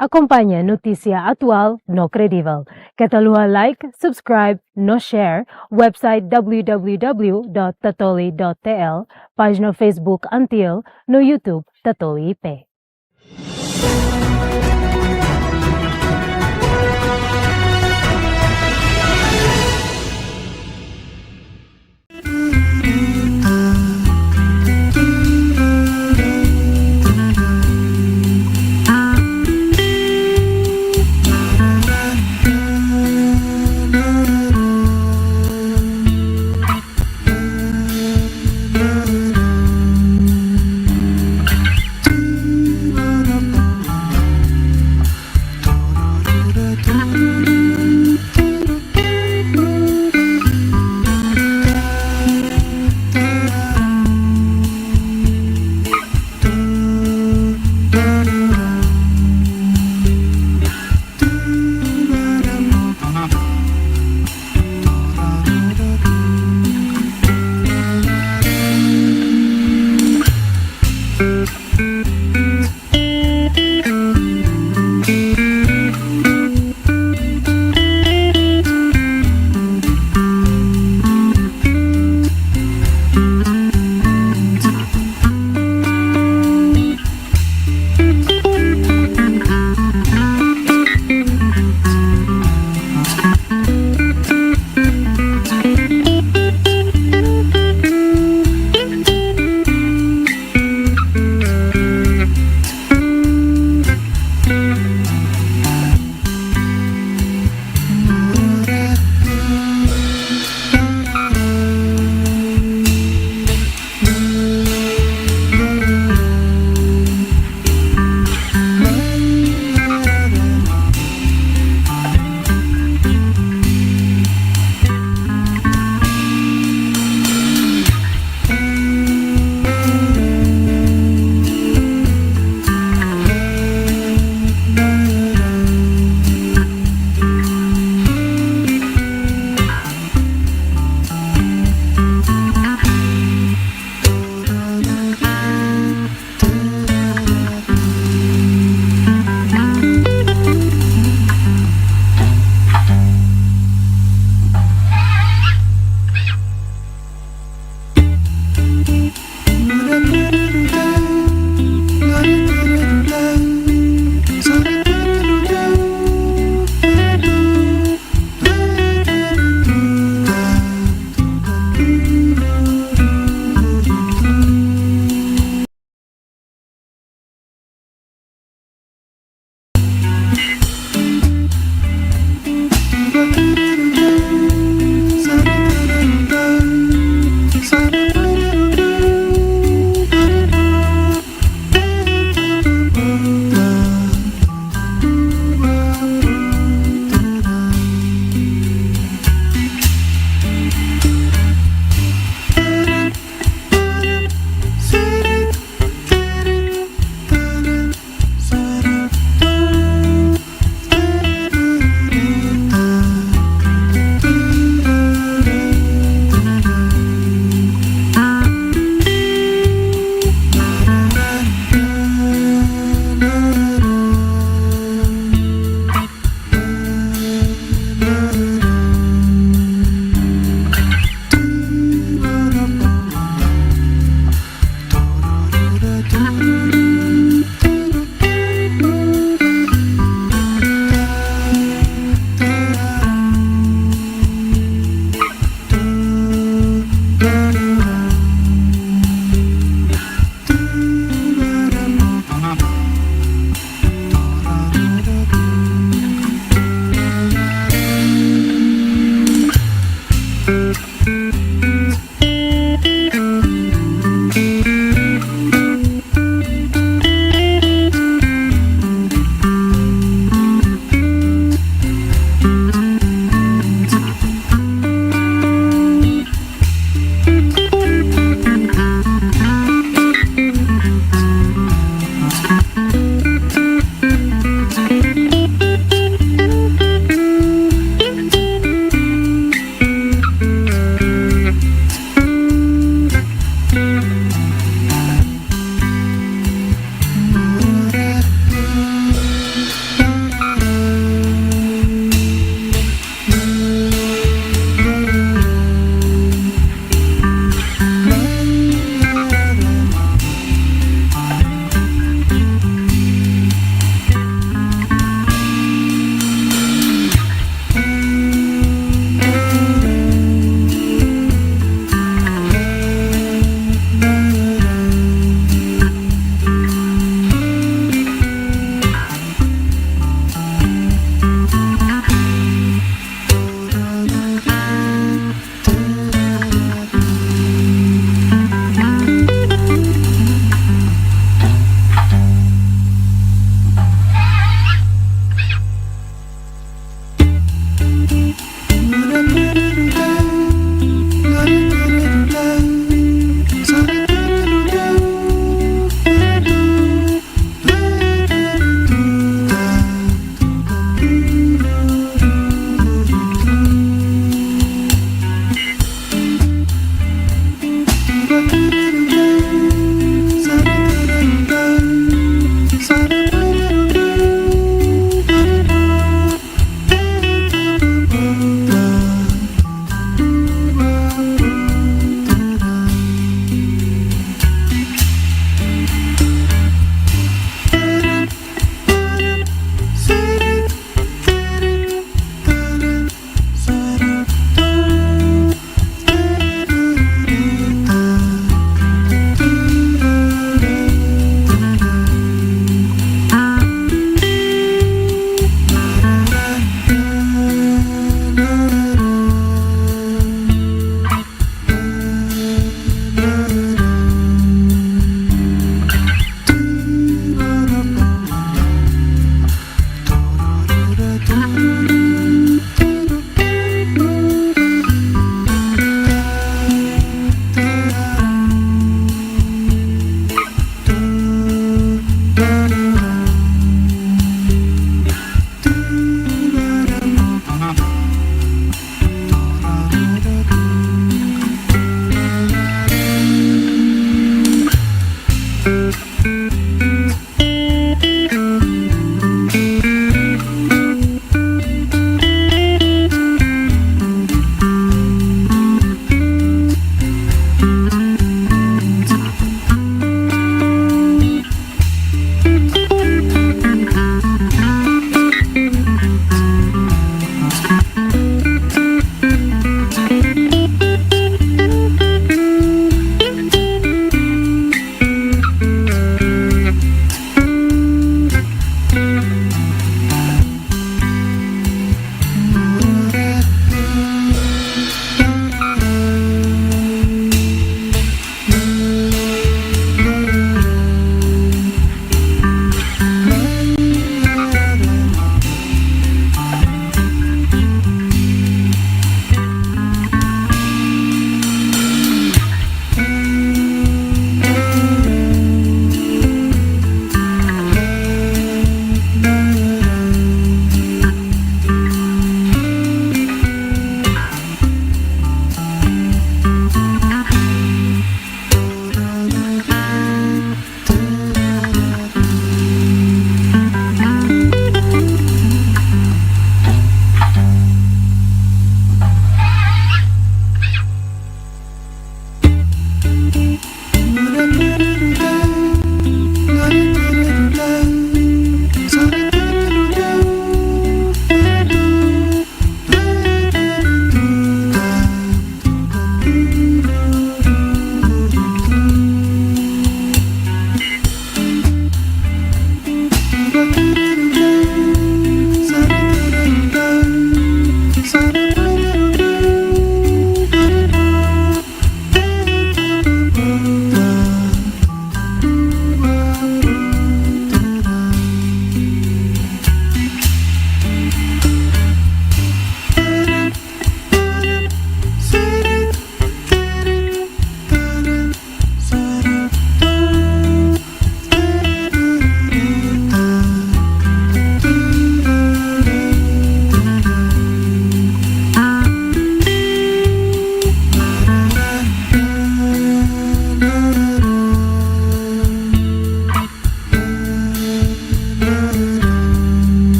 Acompaña notícia atual no credível. Cataluha like, subscribe, no share, website www.tatoli.tl, página Facebook Antil, no YouTube Tatoli IP.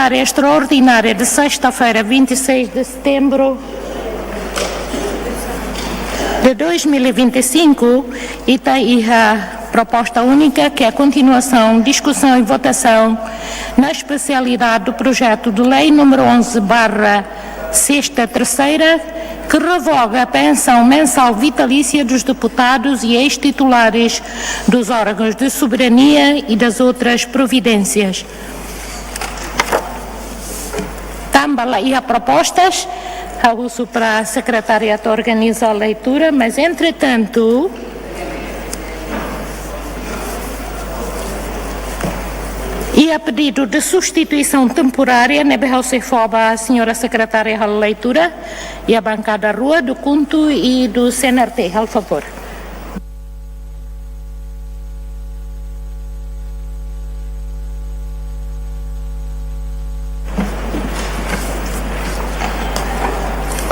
plenária extraordinária de sexta-feira, 26 de setembro de 2025, e tem a proposta única, que é a continuação, discussão e votação na especialidade do projeto de lei número 11/2025, Sexta, terceira, que revoga a pensão mensal vitalícia dos deputados e ex-titulares dos órgãos de soberania e das outras providências. Também há propostas, há uso para a secretariata organizar a leitura, mas entretanto, e a pedido de substituição temporária, nebe se foba a senhora secretária da leitura e a bancada rua do CUNTU e do CNRT, ao favor.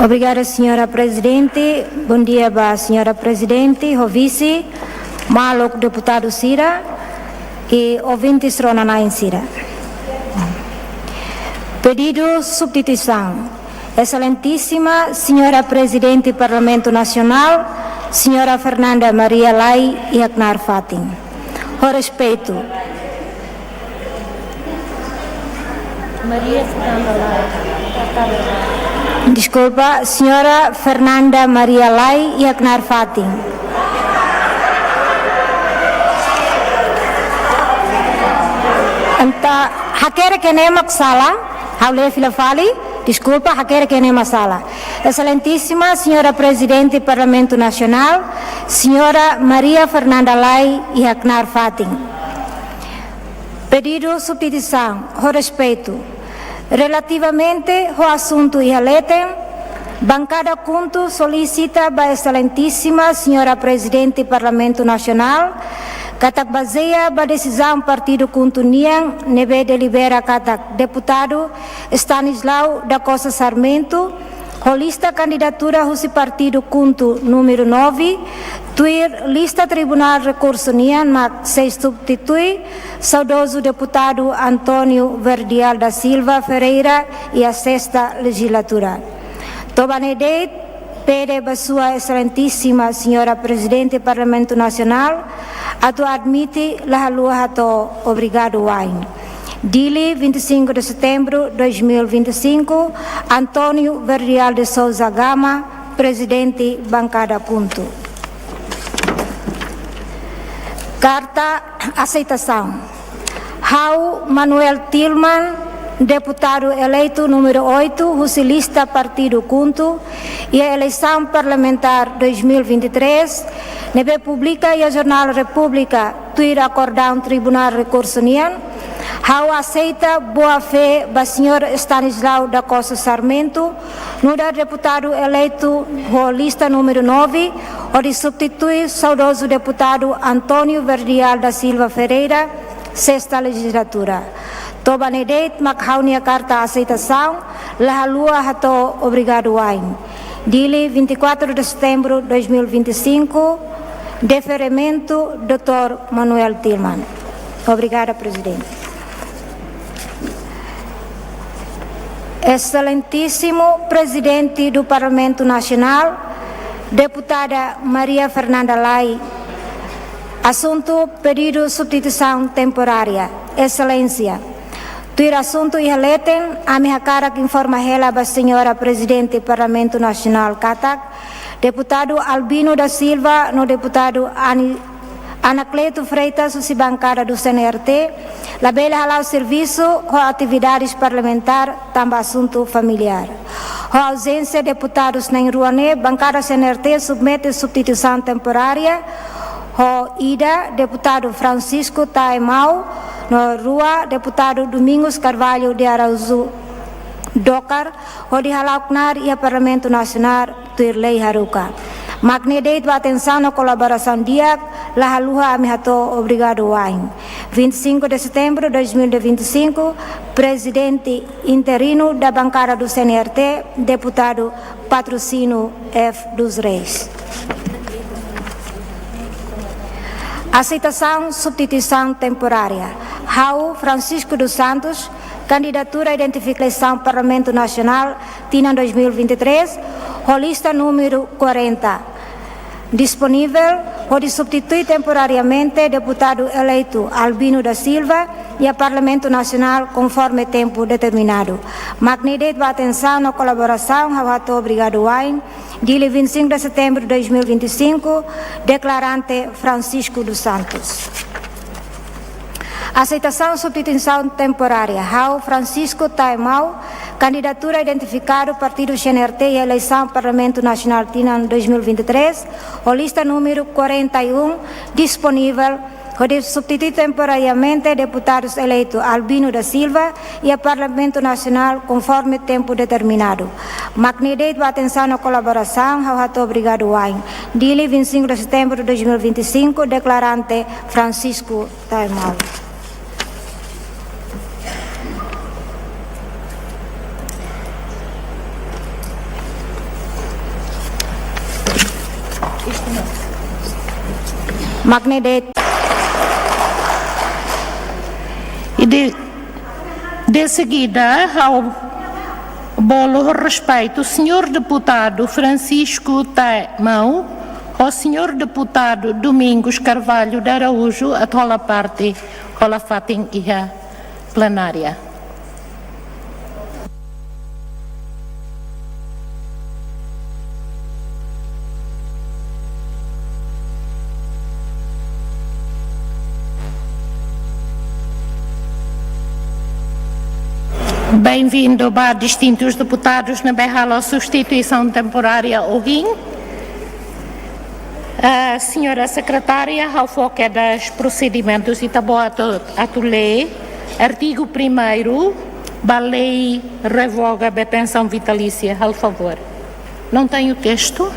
Obrigada, senhora Presidente. Bom dia, senhora Presidente, o vice, Malok deputado Cira e ouvintes Ronana em Cira. Pedido substituição. Excelentíssima senhora Presidente do Parlamento Nacional, senhora Fernanda Maria Lai e Aknar Fatim. O respeito. Maria Fernanda Lai. Desculpa, senhora Fernanda Maria Lai e Aknar Fatim. Então, hakere que nem sala, haule filafali, desculpa, hakere que nem sala. Excelentíssima senhora Presidente do Parlamento Nacional, senhora Maria Fernanda Lai e Aknar Fatim. Pedido substituição, o respeito. Relativamente ao assunto Ihaletem, bancada CUNTU solicita a excelentíssima senhora Presidente do Parlamento Nacional que baseia a decisão partido CUNTU Nian nebe delibera katak deputado Stanislau da Costa Sarmento a lista candidatura do partido CUNTU número 9 tuir lista Tribunal Recurso Nian mas se substitui saudoso deputado Antônio Verdial da Silva Ferreira e a sexta legislatura. Tobanedeit pede a sua excelentíssima senhora Presidente do Parlamento Nacional a tu admite la lua to obrigado Wine. Dili, 25 de setembro de 2025, Antônio Verdial de Souza Gama, Presidente Bancada CUNTU. Carta aceitação. Raul Manuel Tillman, deputado eleito número 8, Rusilista Partido CUNTU, e a eleição parlamentar 2023, nebe publica e a Jornal República, tuir acordão Tribunal Recurso Nian, Raul aceita boa-fé do senhor Stanislau da Costa Sarmento, no da deputado eleito na lista número 9, onde substitui saudoso deputado Antônio Verdial da Silva Ferreira, sexta legislatura. Tobanedeit makhaunia carta aceitação, la lua hato obrigado Wine. Dili, 24 de setembro de 2025, deferimento Dr. Manuel Tillman. Obrigada, Presidente. Excelentíssimo Presidente do Parlamento Nacional, deputada Maria Fernanda Lai, assunto pedido substituição temporária. Excelência, tuir assunto ihaletem, a minha cara que informa ela a senhora Presidente do Parlamento Nacional, Katak, deputado Albino da Silva, no deputado Anacleto Freitas, o bancada do CNRT, la bela halal serviço, a atividades parlamentar, também assunto familiar. A ausência de deputados na Ruané, bancada CNRT submete substituição temporária. O IDA, deputado Francisco Taimau, no Rua, deputado Domingos Carvalho de Araújo Docar, o de Halaucnar e a Parlamento Nacional, Tuirlei Haruka. Magnedeit atenção na colaboração DIAC, la haluha amihato obrigado Wine. 25 de setembro de 2025, presidente interino da bancada do CNRT, deputado Patrocínio F. dos Reis. Aceitação, substituição temporária. Raul Francisco dos Santos, candidatura à identificação Parlamento Nacional, TINA 2023, lista número 40. Disponível onde substitui temporariamente deputado eleito Albino da Silva e a Parlamento Nacional conforme tempo determinado. Magnidade a atenção na colaboração ao ator Obrigado Wine, dia 25 de setembro de 2025, declarante Francisco dos Santos. Aceitação substituição temporária. Ao Francisco Taimau, candidatura identificada Partido GNRT e eleição Parlamento Nacional TINAN 2023, ou lista número 41, disponível, onde substitui temporariamente deputados eleitos Albino da Silva e a Parlamento Nacional conforme tempo determinado. Magnidade a atenção na colaboração ao ator Obrigado Wine. Dia 25 de setembro de 2025, declarante Francisco Taimau. Magnidade. E de seguida, ao bolo respeito, o senhor deputado Francisco Taimau, ao senhor deputado Domingos Carvalho de Araújo, a toda parte, a fatem e a plenária. Bem-vindo a distintos deputados na berrala substituição temporária ORIN. A senhora secretária, ao foco dos procedimentos e taboa a lei, artigo 1º, da lei revoga a pensão vitalícia, ao favor. Não tem o texto?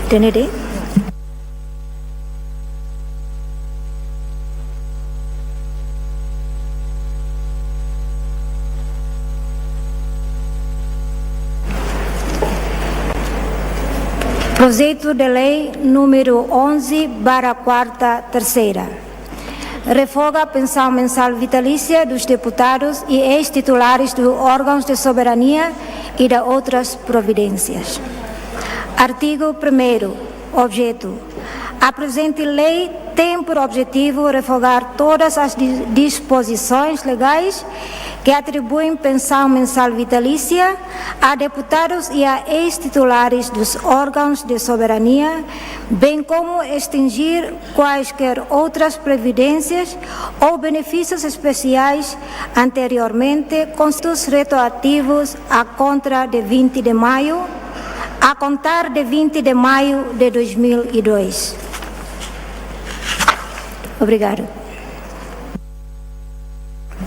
Tenere? Projeto de lei número 11/4ª. Revoga a pensão mensal vitalícia dos deputados e ex-titulares dos órgãos de soberania e de outras providências. Artigo 1º. Objeto. A presente lei tem por objetivo revogar todas as disposições legais que atribuem pensão mensal vitalícia a deputados e a ex-titulares dos órgãos de soberania, bem como extinguir quaisquer outras previdências ou benefícios especiais anteriormente constituídos retroativos a contra de 20 de maio, a contar de 20 de maio de 2002. Obrigado.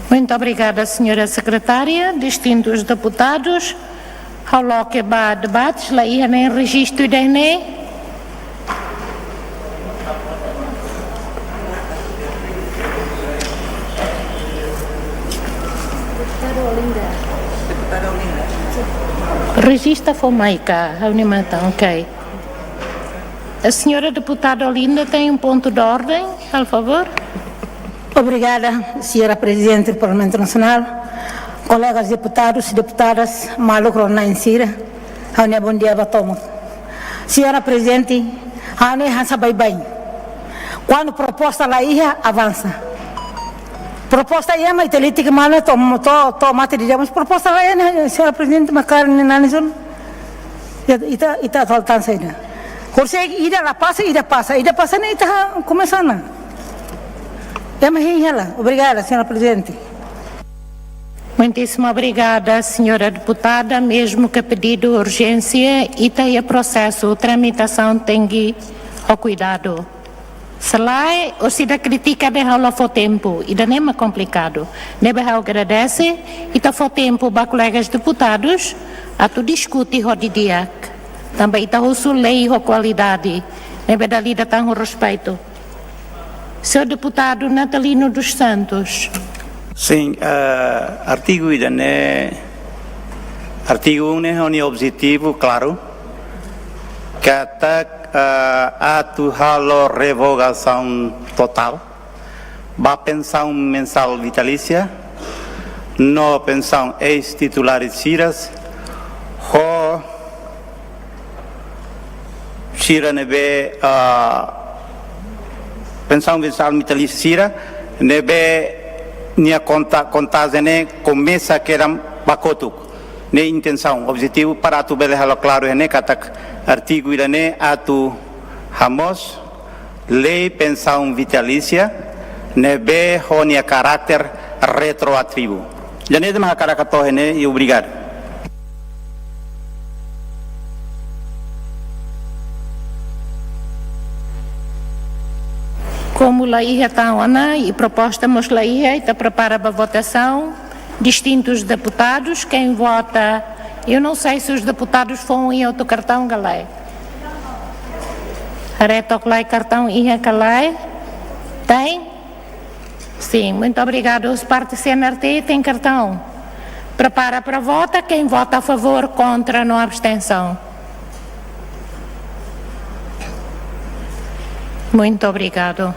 Muito obrigada, senhora secretária. Distintos deputados, ao que vai debates, lá ia nem registro de ENE. Regista Fomaica, a Unimatão, ok. A senhora deputada Olinda tem um ponto de ordem, por favor. Obrigada, senhora Presidente do Parlamento Nacional, colegas deputados e deputadas, Maluco Ronain-Sira, a bom dia, Batoma. Senhora Presidente, a Hansa bem. Quando proposta lá ia, avança. Proposta ia, mas ele tem que mal tomate de mas proposta lá ia, senhora Presidente, mas cara, não está faltando saída. Consegue ir lá passa, nem está começando. É mais obrigada, senhora Presidente. Muitíssimo obrigada, senhora deputada. Mesmo que pedido urgência e tem processo, tramitação tem que ao cuidado. Se lá ou se da critica de ao for tempo e da nem é complicado. Nebe agradece e tá for tempo para colegas deputados a tu discute o dia. Também está o lei e a qualidade. Nebe da lida tá o respeito. Senhor deputado Natalino dos Santos. Sim, artigo 1 é um objetivo claro que está ato halo revogação total, ba pensão mensal vitalícia, no pensão ex-titulares ciras, ho cira nebe pensão mensal vitalícia cira, nebe nia contagem começa que era bacotuk, ne intenção, objetivo para atu bele halo claro ene katak artigo irane atu hamos lei pensão vitalícia nebe honia caráter retroativo. Jane de mga karakato ene e obrigado. Como laia está ana e proposta mos laia está prepara para a votação, distintos deputados, quem vota, eu não sei se os deputados foram em outro cartão, galé. Reto lá cartão e calai, tem? Sim, muito obrigado. Os partes CNRT têm cartão. Prepara para a vota, quem vota a favor, contra, não abstenção. Muito obrigado.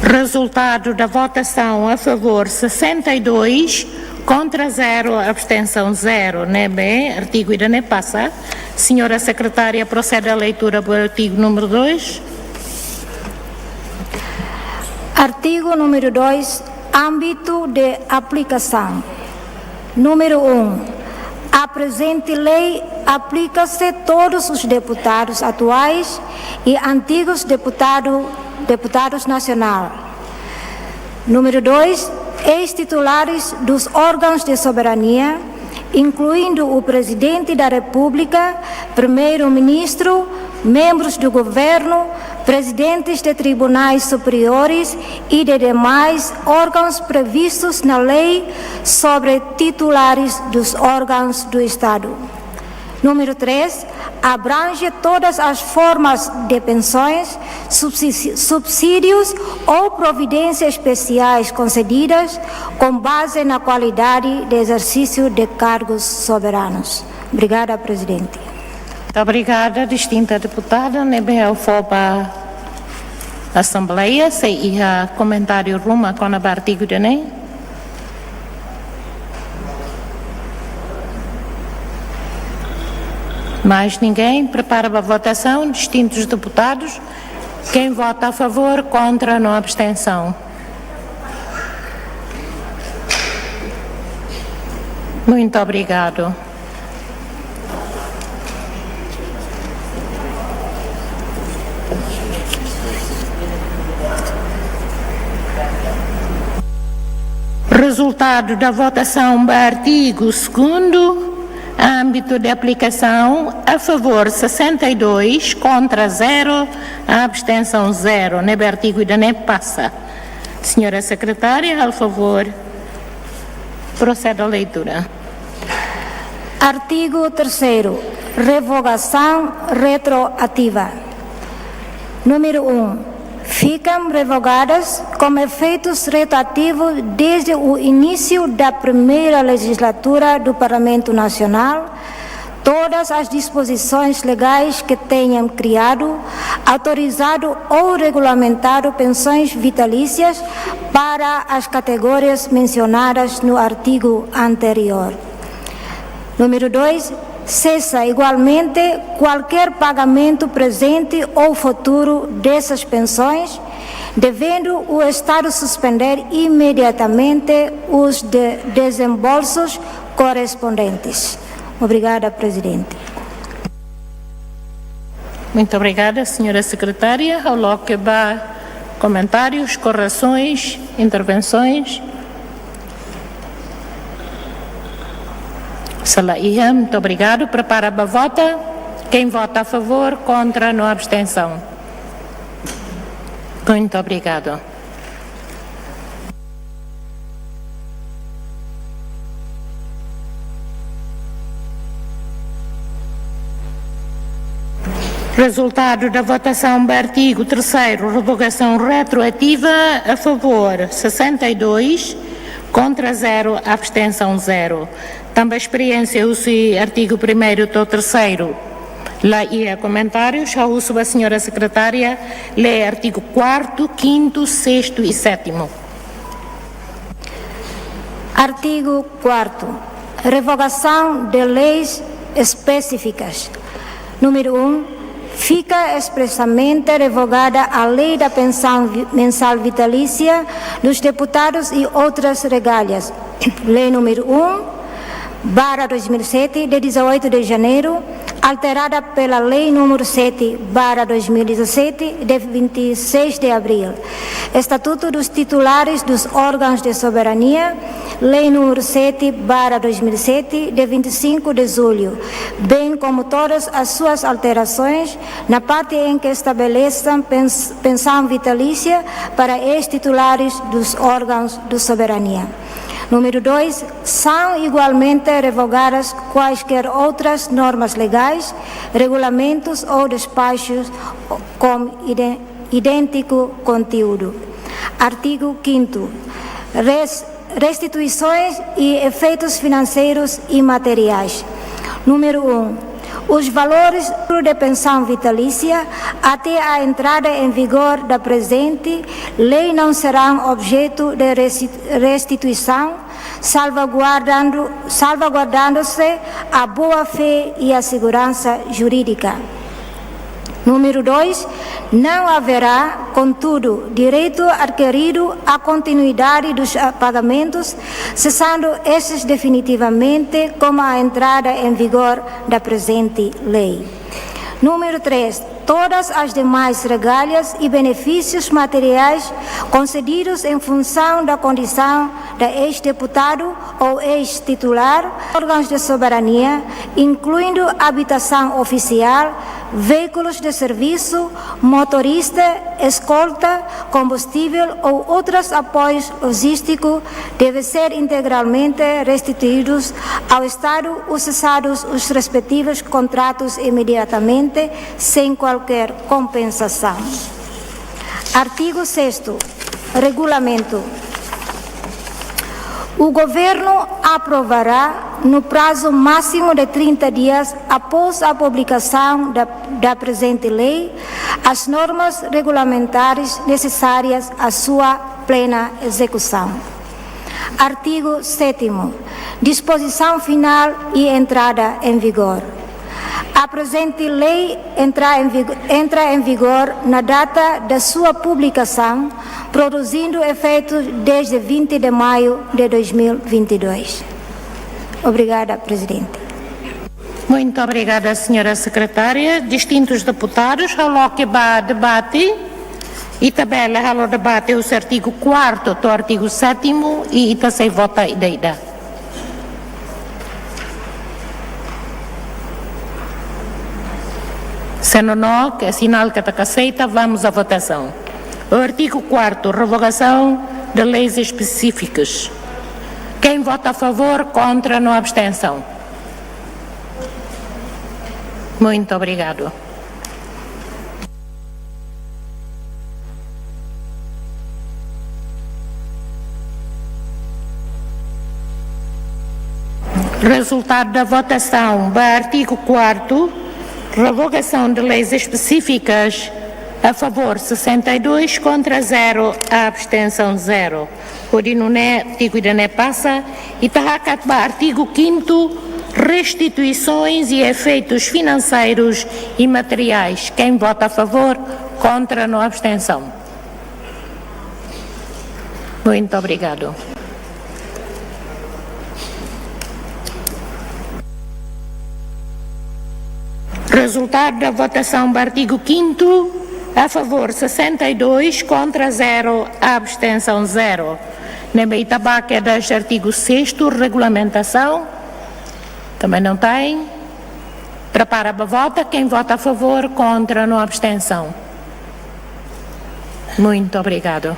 Resultado da votação a favor 62, contra 0, abstenção 0, né? Bem, artigo ainda nem passa. Senhora Secretária, procede à leitura do artigo número 2. Artigo número 2, âmbito de aplicação. Número 1. A presente lei aplica-se a todos os deputados atuais e antigos deputados nacionais. Número 2. Ex-titulares dos órgãos de soberania, incluindo o Presidente da República, Primeiro-Ministro, membros do Governo, presidentes de tribunais superiores e de demais órgãos previstos na lei sobre titulares dos órgãos do Estado. Número 3. Abrange todas as formas de pensões, subsídios ou providências especiais concedidas com base na qualidade de exercício de cargos soberanos. Obrigada, Presidente. Muito obrigada, distinta deputada. Nebel Foba Assembleia, se ia comentário ruma com o artigo de lei. Mais ninguém? Prepara para a votação, distintos deputados. Quem vota a favor, contra, não abstenção. Muito obrigado. Resultado da votação do artigo 2º. Âmbito de aplicação, a favor 62, contra 0, a abstenção 0. Nebe artigo ainda nem passa. Senhora Secretária, ao favor, procede à leitura. Artigo 3º. Revogação retroativa. Número 1. Ficam revogadas com efeitos retroativos desde o início da primeira legislatura do Parlamento Nacional todas as disposições legais que tenham criado, autorizado ou regulamentado pensões vitalícias para as categorias mencionadas no artigo anterior. Número 2. Cessa igualmente qualquer pagamento presente ou futuro dessas pensões, devendo o Estado suspender imediatamente os desembolsos correspondentes. Obrigada, Presidente. Muito obrigada, Senhora Secretária. Ao logo que vá comentários, correções, intervenções. Salaia, muito obrigado. Prepara a vota. Quem vota a favor, contra, não abstenção. Muito obrigado. Resultado da votação do artigo 3º, revogação retroativa, a favor 62, contra 0, abstenção 0. Também experiência uso artigo 1º do 3º. Lá ia comentários, já uso a senhora secretária, lê artigo 4º, 5º, 6º e 7º. Artigo 4º. Revogação de leis específicas. Número 1. Fica expressamente revogada a lei da pensão mensal vitalícia dos deputados e outras regalias. Lei número 1/2007, de 18 de janeiro, alterada pela Lei número 7/2017, de 26 de abril. Estatuto dos titulares dos órgãos de soberania, Lei número 7/2007, de 25 de julho, bem como todas as suas alterações na parte em que estabeleçam pensão vitalícia para ex-titulares dos órgãos de soberania. Número 2, são igualmente revogadas quaisquer outras normas legais, regulamentos ou despachos com idêntico conteúdo. Artigo 5º. Restituições e efeitos financeiros e materiais. Número 1. Os valores de pensão vitalícia até a entrada em vigor da presente lei não serão objeto de restituição, salvaguardando-se a boa-fé e a segurança jurídica. Número 2. Não haverá, contudo, direito adquirido à continuidade dos pagamentos, cessando estes definitivamente com a entrada em vigor da presente lei. Número 3. Todas as demais regalias e benefícios materiais concedidos em função da condição de ex-deputado ou ex-titular, órgãos de soberania, incluindo habitação oficial, veículos de serviço, motorista, escolta, combustível ou outros apoios logísticos, devem ser integralmente restituídos ao Estado ou cessados os respectivos contratos imediatamente, sem qualquer compensação. Artigo 6º. Regulamento. O Governo aprovará, no prazo máximo de 30 dias após a publicação da presente lei, as normas regulamentares necessárias à sua plena execução. Artigo 7º. Disposição final e entrada em vigor. A presente lei entra em vigor na data da sua publicação, produzindo efeitos desde 20 de maio de 2022. Obrigada, Presidente. Muito obrigada, senhora secretária. Distintos deputados, ao que vai debate e tabela ao debate os artigo 4º do artigo 7º e ita se vota ideida. Se não, que é sinal que está aceita, vamos à votação. O artigo 4º, revogação de leis específicas. Quem vota a favor, contra, não abstenção. Muito obrigado. Resultado da votação do artigo 4º, revogação de leis específicas, a favor 62, contra 0, a abstenção 0. O artigo não passa e está artigo 5º, restituições e efeitos financeiros e materiais. Quem vota a favor, contra, não abstenção. Muito obrigado. Resultado da votação do artigo 5º, a favor 62, contra 0, a abstenção 0. Na Itabaca é deste artigo 6º, regulamentação. Também não tem. Prepara a volta. Quem vota a favor, contra, não abstenção. Muito obrigado.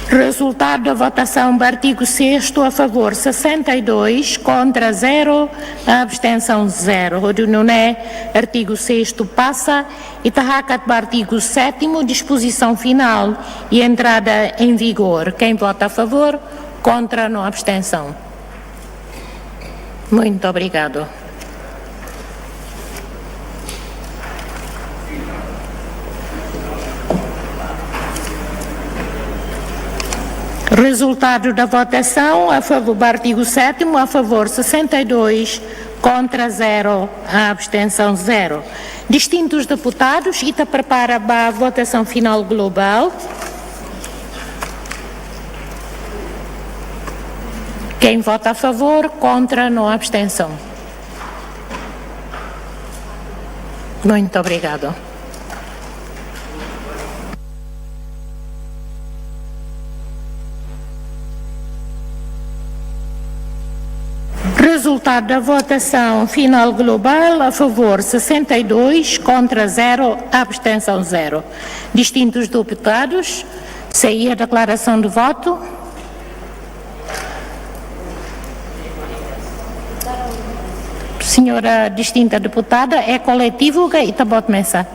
Resultado da votação do artigo 6º, a favor 62, contra 0, a abstenção 0. Não é artigo 6º passa e tahacat do artigo 7º, disposição final e entrada em vigor. Quem vota a favor, contra, não abstenção. Muito obrigado. Resultado da votação, a favor do artigo 7º, a favor 62, contra 0, a abstenção 0. Distintos deputados, ITA prepara a votação final global. Quem vota a favor, contra, não abstenção. Muito obrigado. Resultado da votação final global, a favor 62, contra 0, abstenção 0. Distintos deputados, saí a declaração de voto. Senhora distinta deputada, é coletivo que está bot mesa?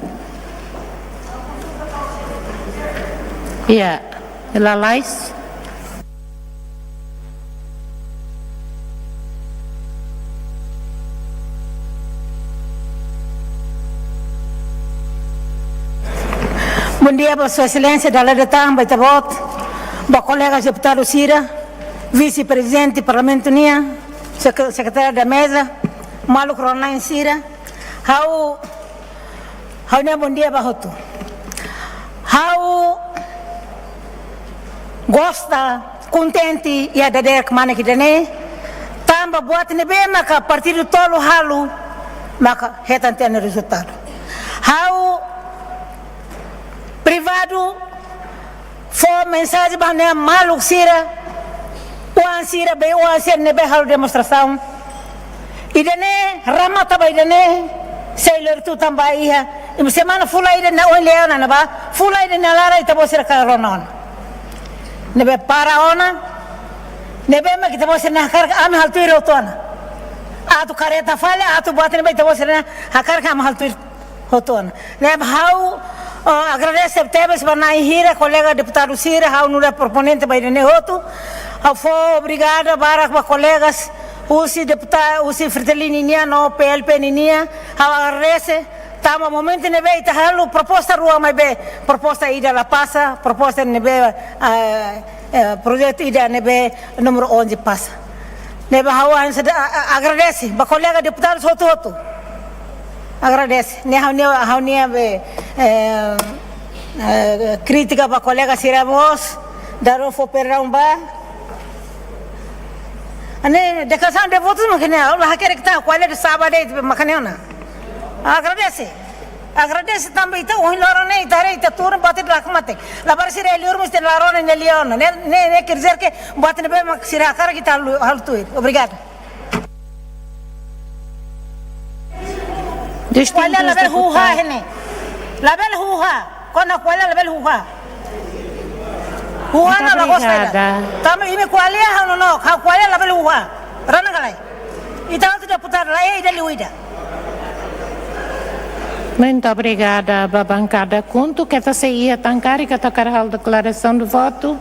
Ela lais? Bom dia, Sua Excelência, da Ledetã, Baitabot, colegas deputados Cira, vice-presidente do Parlamento Nia, secretário da mesa, Maluk Ronain Cira, bom dia, Bahoto. Gosta, contente e adader que mana que dane, tamba buat nebe maka partido tolo halu, maka retantene resultado. Privado, foi mensagem para Maluk Cira, o Cira bem o Cira nebe halu demonstração. Idane ramata ba idane sailor tu tambah iha semana fula idane o leona na ba fula idane lara ita bosira karonon nebe para ona nebe ma kita bosira hakar am hal tu rotona atu kareta fale atu buat nebe ita bosira hakar am hal tu rotona nebe hau agradece tebes banai hira colega deputado Cira hau nura proponente ba idane hotu hau fo obrigada barak ba colegas usi deputado, usi Fratelli Nia, no PLP Nia, agradece, tama momento nebe ita halu proposta rua mai be, proposta ida la passa, proposta nebe projeto ida nebe número 11 passa. Nebe hawa agradece, ba colega deputado soto. Agradece, ne haunia be crítica ba colega Ciramos, daro fo perramba. Ane declaração de votos makanya Allah quer que tá qual é de sábado de makanya na agradece também então o lorone tare ita tur bater rakmate la barsi re lior muste lorone ne liona ne quer dizer que bater be mak sira cara que tá alto obrigado. Qual é level huha hene level huha kona qual é level huha huha na lagosta tamo ime qual é no qual é level huha rana galai então tu deputado lá é dele uida. Muito obrigada, bancada Kuntu, que você ia tancar e que tocar a declaração de voto.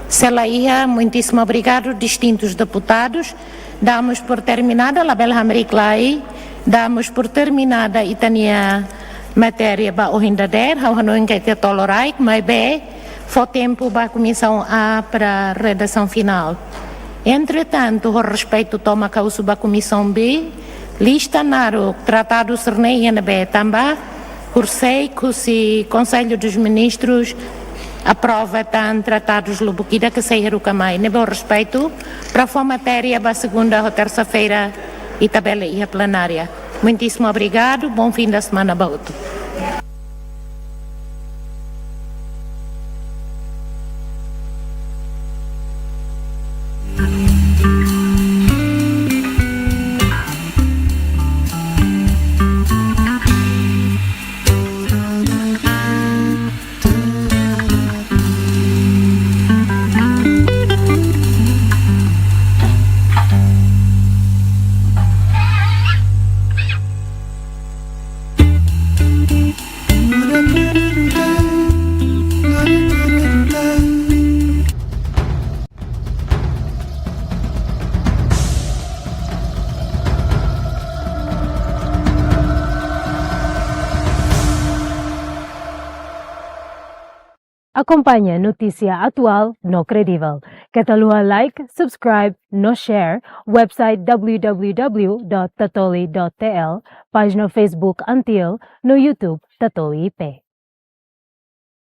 Selaia, muitíssimo obrigado, distintos deputados. Damos por terminada a Bela Hamriklai, damos por terminada a Itania matéria para o Hindader, ao Hanoi que te tolerai, mas bem, foi tempo para a comissão A para a redação final. Entretanto, o respeito toma causa da comissão B, lista naro tratado Cernei NB também, por sei que o Conselho dos Ministros aprova tan tratados Lubuquida que saíram camai. Nebo respeito para a matéria para segunda ou terça-feira e tabela e a plenária. Muitíssimo obrigado, bom fim da semana para outro. Acompanhe notícia atual no Credível. Catalua like, subscribe, no share, website www.tatoli.tl, página Facebook Antil, no YouTube Tatoli IP.